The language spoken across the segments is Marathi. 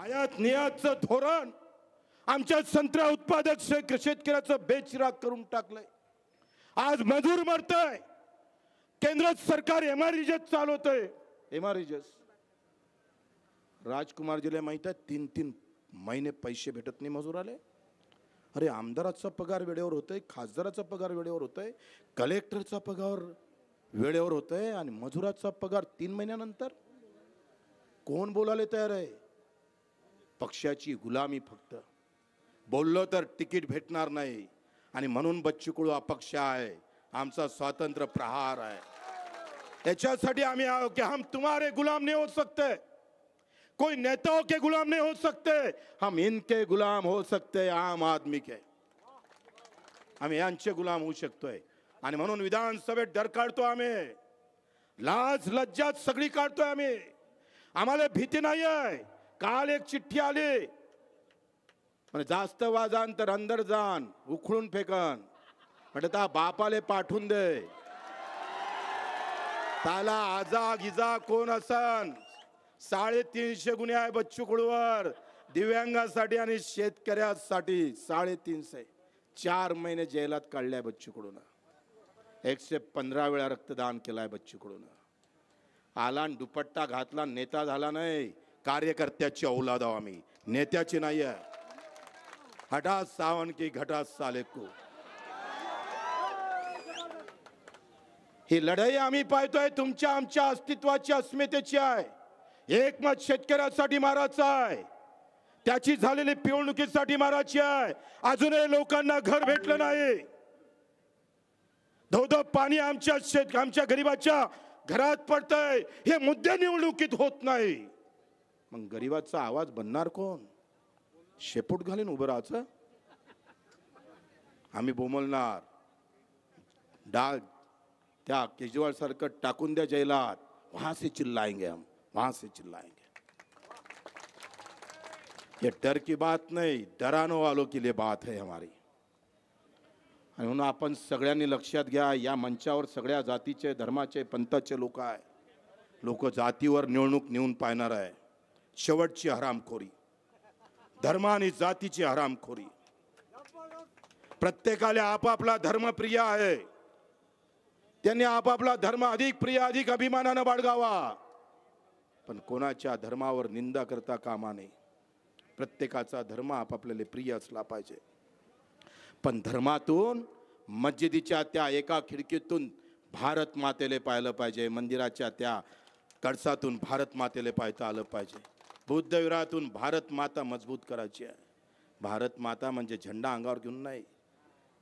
आयात निर्यातचं धोरण आमच्या संत्रा उत्पादक शेतकऱ्याचं बेचिराग करून टाकलंय। आज मजूर मरतय, केंद्र सरकार एमआरईजेस चालवतंय। एमआरईजेस राजकुमारजीला माहित आहे 3-3 महिने पैसे भेटत नाही मजुराले। अरे आमदाराचा पगार वेळेवर होतोय, खासदाराचा पगार वेळेवर होतोय, कलेक्टरचा पगार वेळेवर होतोय आणि मजुराचा पगार 3 महिन्यानंतर। कोण बोलायला तयार आहे? पक्षाची गुलामी फक्त बोललो तर तिकीट भेटणार नाही आणि म्हणून बच्चू कडू अपक्ष आहे, आमचा स्वातंत्र्य प्रहार आहे। याच्यासाठी आम्ही आहो कि हम तुम्हारे गुलाम नहीं हो सकते, कोई नेताओं के गुलाम नहीं हो सकते, हम इनके गुलाम हो सकते, आम आदमी के। आम्ही यांचे गुलाम होऊ शकतोय आणि म्हणून विधानसभेत डर काढतो आम्ही, लाज लज्जा सगळी काढतोय आम्ही। आम्हाला भीती नाही आहे। काल एक चिठ्ठी आली, जास्त वाजान तर अंदर जान उखळून फेकन, म्हणता बापाले पाठवून दे, त्याला आजा गिजा कोण असन। 350 गुन्हे आहे बच्चू कडूवर, दिव्यांगासाठी आणि शेतकऱ्यासाठी 350। 4 महिने जेलात काढलाय बच्चू कडून। 115 वेळा रक्तदान केलाय बच्चू कडून। आला दुपट्टा घातला, नेता झाला नाही, कार्यकर्त्याची औलाद आहो आम्ही, नेत्याची नाही आहे। हटा सावन की घटा साले को। ही लढाई आम्ही पाहतोय तुमच्या आमच्या अस्तित्वाची अस्मितेची आहे। एकमत शेतकऱ्यासाठी मारायचं आहे, त्याची झालेली पिळवणुकीसाठी मारायची आहे। अजूनही लोकांना घर भेटलं नाही, धोधो पाणी आमच्या गरीबाच्या घरात पडतंय, हे मुद्दे निवडणुकीत होत नाही। मग गरीबाचा आवाज बनणार कोण? शेपूट घालून उभं राहायचं? आम्ही बोमलणार, डाग त्या केजरीवाल सारखं टाकून द्या जेलात, वहां से चिल्लाएंगे हम, वहां से चिल्लाएंगे। ये डर की बात नहीं, डरानो वालों के लिए बात है हमारी। आणि म्हणून आपण सगळ्यांनी लक्षात घ्या, या मंचावर सगळ्या जातीचे धर्माचे पंथाचे लोक आहे। लोक जातीवर निवडणूक नेऊन पाहणार आहे। शेवटची हरामखोरी, धर्म आणि जातीची हरामखोरी। प्रत्येकाला आपापला धर्म प्रिय आहे, त्यांनी आपापला धर्म अधिक प्रिय अधिक अभिमानाने बाळगावा, पण कोणाच्या धर्मावर निंदा करता कामा नये। प्रत्येकाचा धर्म आपापल्याला प्रिय असला पाहिजे, पण धर्मातून मस्जिदीच्या त्या एका खिडकीतून भारत मातेला पाहिलं पाहिजे, मंदिराच्या त्या कळसातून भारत मातेला पाहता आलं पाहिजे, बुद्ध विहारातून भारत माता मजबूत करायची आहे। भारत माता म्हणजे झेंडा अंगावर घेऊन नाही,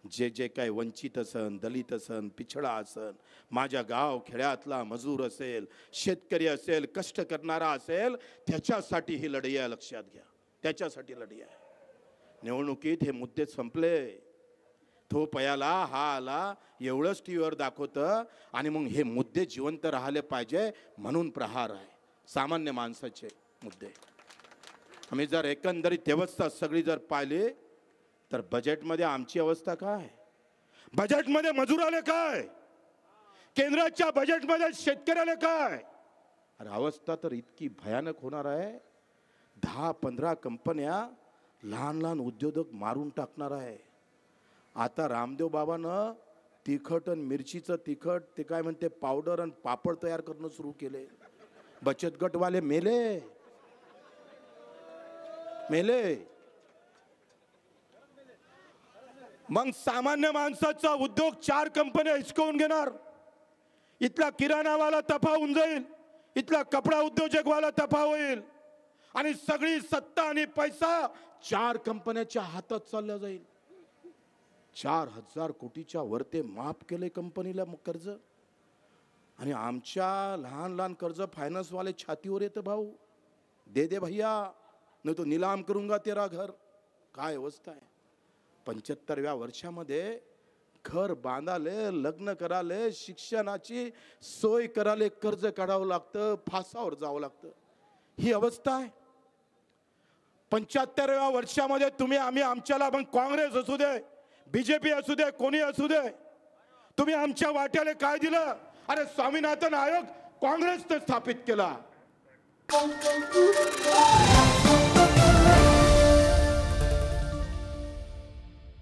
जे जे काही वंचित असन, दलित असन, पिछडा असन, माझ्या गाव खेड्यातला मजूर असेल, शेतकरी असेल, कष्ट करणारा असेल, त्याच्यासाठी ही लढाई आहे, लक्षात घ्या, त्याच्यासाठी लढाई आहे। निवडणुकीत हे मुद्दे संपले, तो पयाला हा आला एवढंच टीव्हीवर दाखवतं आणि मग हे मुद्दे जिवंत राहिले पाहिजे म्हणून प्रहार आहे, सामान्य माणसाचे मुद्दे। आम्ही जर एकंदरीत व्यवस्था सगळी जर पाहिली तर बजेटमध्ये आमची अवस्था काय, बजेटमध्ये मजुराले काय, केंद्राच्या बजेटमध्ये शेतकऱ्याला काय। अरे अवस्था तर इतकी भयानक होणार आहे, 10-15 कंपन्या लहान लहान उद्योजक मारून टाकणार आहे। आता रामदेव बाबानं तिखट आणि मिरचीचं तिखट ते काय म्हणते पावडर आणि पापड तयार करणं सुरू केले। बचत गटवाले मेले मेले। मग सामान्य माणसाचा उद्योग 4 कंपन्या हिसकावून घेणार, इथला किराणावाला तफा होऊन जाईल, इथला कपडा उद्योजकवाला तफा होईल आणि सगळी सत्ता आणि पैसा 4 कंपन्याच्या हातात चालला जाईल। 4000 कोटीच्या वरते माफ केले कंपनीला कर्ज आणि आमच्या लहान लहान कर्ज फायनान्स वाले छातीवर येते, भाऊ दे दे भैया नहीं तो नीलाम करूंगा तेरा घर। काय अवस्था आहे। 75व्या वर्षामध्ये घर बांधाले, लग्न कराले, शिक्षणाची सोय कराले कर्ज काढावं लागतं, फासावर जावं लागतं, ही अवस्था आहे। 75व्या वर्षामध्ये तुम्ही आम्ही आमच्याला पण काँग्रेस असू दे, बीजेपी असू दे, कोणी असू दे, तुम्ही आमच्या वाट्याला काय दिलं? अरे स्वामीनाथन आयोग काँग्रेसने स्थापित केला।